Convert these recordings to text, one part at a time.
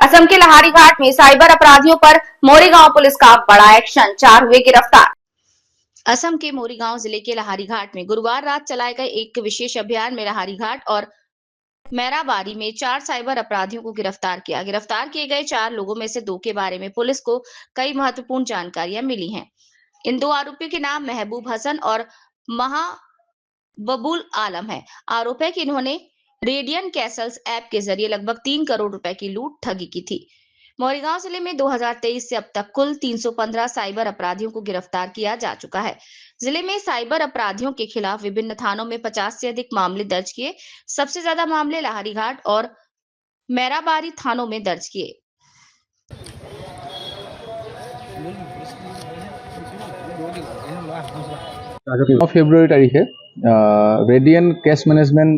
असम के लहारीघाट में साइबर अपराधियों पर मोरीगांव पुलिस का बड़ा एक्शन, 4 हुए गिरफ्तार। असम के मोरीगांव जिले के लहारीघाट में गुरुवार रात चलाए गए एक विशेष अभियान में लहारीघाट और मैराबारी में 4 साइबर अपराधियों को गिरफ्तार किया। गिरफ्तार किए गए 4 लोगों में से 2 के बारे में पुलिस को कई महत्वपूर्ण जानकारियां मिली हैं। इन 2 आरोपियों के नाम महबूब हसन और महाबबुल आलम है। आरोप है कि इन्होंने रेडियन कैसल्स ऐप के जरिए लगभग 3 करोड़ रुपए की लूट ठगी की थी। मोरीगांव जिले में 2023 से अब तक कुल 315 साइबर अपराधियों को गिरफ्तार किया जा चुका है। जिले में साइबर अपराधियों के खिलाफ विभिन्न थानों में 50 से अधिक मामले दर्ज किए। सबसे ज्यादा मामले लहारीघाट और मैराबारी थानों में दर्ज किए। 9 ফেব্ৰুৱাৰী তাৰিখে ৰেডিয়েন কেছ মেনেজমেণ্ট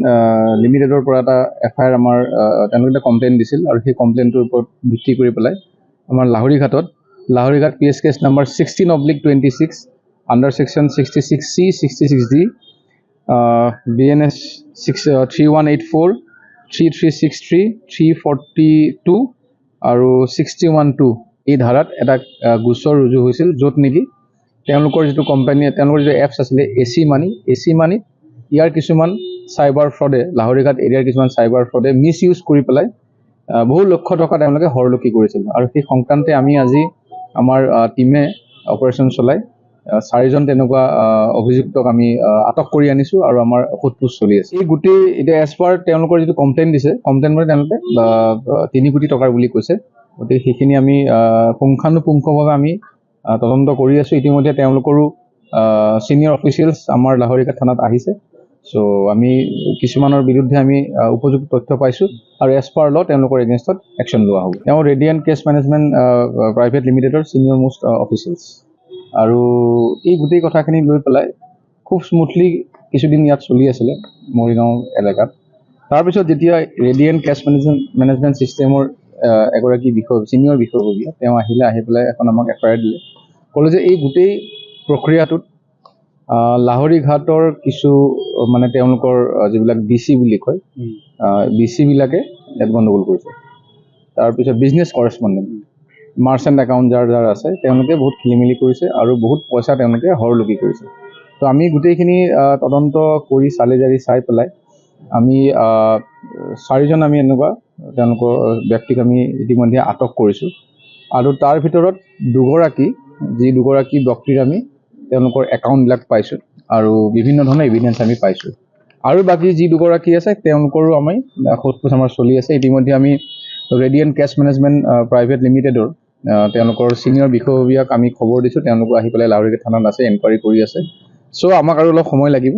লিমিটেডৰ পৰা এটা এফআইআৰ আমাৰ তেওঁলোকে এটা কমপ্লেইন দিছিল আৰু সেই কমপ্লেইনটোৰ ওপৰত ভিত্তি কৰি পেলাই আমাৰ Laharighat PS case number 16/26 under section 66C 66D BNS 3184 3363 342 আৰু 612 এই ধাৰাত এটা গোচৰ ৰুজু হৈছিল, য'ত নেকি তেওঁলোকৰ যিটো কোম্পানী তেওঁলোকৰ যিটো এপছ আছিলে এচি মানি ইয়াৰ কিছুমান চাইবাৰ ফ্ৰডে লাহৰীঘাট এৰিয়াৰ কিছুমান চাইবাৰ ফ্ৰডে মিছ ইউজ কৰি পেলাই বহু লক্ষ টকা তেওঁলোকে হৰলকি কৰিছিল। আৰু সেই সংক্ৰান্তে আমি আজি আমাৰ টিমে অপাৰেশ্যন চলাই 4জন তেনেকুৱা অভিযুক্তক আমি আটক কৰি আনিছোঁ আৰু আমাৰ সোধপোছ চলি আছে। এই গোটেই এতিয়া এজ পাৰ তেওঁলোকৰ যিটো কমপ্লেইন দিছে, কমপ্লেইন মানে তেওঁলোকে 3 কোটি টকাৰ বুলি কৈছে। গতিকে সেইখিনি আমি পুংখানুপুংখভাৱে আমি তদন্ত কৰি আছোঁ। ইতিমধ্যে তেওঁলোকৰো সিনিয়ৰ অফিচিয়েলছ আমাৰ লাহৰীঘাট থানাত আহিছে। চ' আমি কিছুমানৰ বিৰুদ্ধে আমি উপযুক্ত তথ্য পাইছোঁ আৰু এজ পাৰ ল তেওঁলোকৰ এগেইনষ্টত একশ্যন লোৱা হ'ব। তেওঁ ৰেডিয়েন কেছ মেনেজমেণ্ট প্ৰাইভেট লিমিটেডৰ ছিনিয়ৰ মোষ্ট অফিচিয়েলছ। আৰু এই গোটেই কথাখিনি লৈ পেলাই খুব স্মুথলি কিছুদিন ইয়াত চলি আছিলে মৰিগাঁও এলেকাত। তাৰপিছত যেতিয়া ৰেডিয়েন কেছ মেনেজমেণ্ট ছিষ্টেমৰ এগৰাকী ছিনিয়ৰ বিষয়ববীয়া তেওঁ আহি পেলাই এখন আমাক এফআইআৰ দিলে, ক'লে যে এই গোটেই প্ৰক্ৰিয়াটোত লাহৰীঘাটৰ কিছু মানে তেওঁলোকৰ যিবিলাক BC বুলি কয় BCবিলাকে ইয়াত গণ্ডগোল কৰিছে। তাৰপিছত বিজনেছ কৰিছপণ্ডেণ্ট মাৰ্চেণ্ট একাউণ্ট যাৰ আছে তেওঁলোকে বহুত খেলিমেলি কৰিছে আৰু বহুত পইচা তেওঁলোকে হৰলকি কৰিছে। তো আমি গোটেইখিনি তদন্ত কৰি চাই পেলাই আমি 4জন আমি এনেকুৱা তেওঁলোকৰ ব্যক্তিক আমি ইতিমধ্যে আটক কৰিছোঁ আৰু তাৰ ভিতৰত দুগৰাকী ব্যক্তিৰ আমি তেওঁলোকৰ একাউণ্টবিলাক পাইছোঁ আৰু বিভিন্ন ধৰণৰ এভিডেঞ্চ আমি পাইছোঁ। আৰু বাকী যি দুগৰাকী আছে তেওঁলোকৰো আমি সোধপোছ আমাৰ চলি আছে। ইতিমধ্যে আমি ৰেডিয়েন কেছ মেনেজমেণ্ট প্ৰাইভেট লিমিটেডৰ তেওঁলোকৰ ছিনিয়ৰ বিষয়ববীয়াক আমি খবৰ দিছোঁ, তেওঁলোকো আহি পেলাই লাহৰীঘাট থানাত আছে, এনকুৱাৰী কৰি আছে। চ' আমাক আৰু অলপ সময় লাগিব,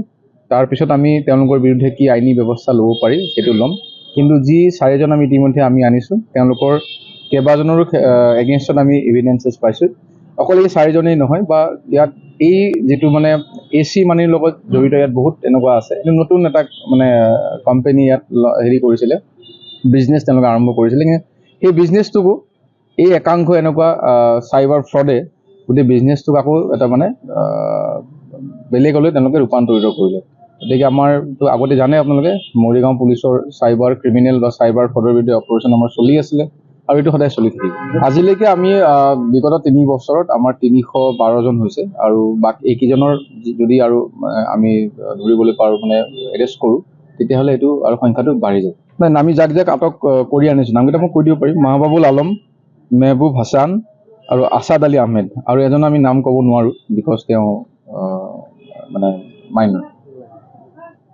তাৰপিছত আমি তেওঁলোকৰ বিৰুদ্ধে কি আইনী ব্যৱস্থা ল'ব পাৰি সেইটো ল'ম। কিন্তু যি 4জন আমি ইতিমধ্যে আমি আনিছোঁ তেওঁলোকৰ কেইবাজনৰো এগেইনষ্টত আমি এভিডেঞ্চেছ পাইছোঁ। অকল এই 4জনেই নহয়, বা ইয়াত এই যিটো মানে এচি মানিৰ লগত জড়িত ইয়াত বহুত এনেকুৱা আছে। এইটো নতুন এটা মানে কোম্পানী ইয়াত কৰিছিলে, বিজনেছ তেওঁলোকে আৰম্ভ কৰিছিলে। সেই বিজনেছটোকো এই একাংশ এনেকুৱা চাইবাৰ ফ্ৰডে গোটেই বিজনেছটোক আকৌ এটা মানে বেলেগলৈ তেওঁলোকে ৰূপান্তৰিত কৰিলে। গতিকে আমাৰতো আগতে জানে আপোনালোকে মৰিগাঁও পুলিচৰ চাইবাৰ ক্ৰিমিনেল বা চাইবাৰ ফ্ৰডৰ বিৰুদ্ধে অপাৰেশ্যন আমাৰ চলি আছিলে আৰু এইটো সদায় চলি থাকিব। আজিলৈকে আমি বিগত 3 বছৰত আমাৰ 312জন হৈছে আৰু বাকী এইকেইজনৰ যদি আৰু আমি ধৰিবলৈ পাৰোঁ মানে এৰেষ্ট কৰোঁ, তেতিয়াহ'লে এইটো আৰু সংখ্যাটো বাঢ়ি যায়। নাই, আমি যাক আটক কৰি আনিছোঁ নামকেইটা মই কৈ দিব পাৰিম। মাহবাবুল আলম, মেহবুব হাছান আৰু আছাদ আলী আহমেদ, আৰু এজন আমি নাম ক'ব নোৱাৰোঁ বিকজ তেওঁ মানে মাইনৰ।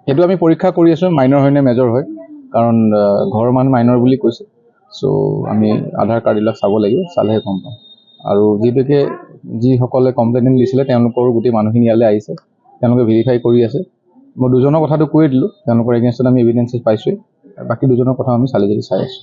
সেইটো আমি পৰীক্ষা কৰি আছোঁ মাইনৰ হয় নে মেজৰ হয়, কাৰণ ঘৰৰ মানুহ মাইনৰ বুলি কৈছে। চ' আমি আধাৰ কাৰ্ড এইবিলাক চাব লাগিব, চালেহে গম পাম। আৰু যিসকলে কমপ্লেইন দিছিলে তেওঁলোকৰো গোটেই মানুহখিনি ইয়ালৈ আহিছে, তেওঁলোকে ভেৰিফাই কৰি আছে। মই 2জনৰ কথাটো কৈয়ে দিলোঁ, তেওঁলোকৰ এগেইনষ্টত আমি এভিডেঞ্চেছ পাইছোঁৱেই, বাকী 2জনৰ কথা আমি চাই আছোঁ।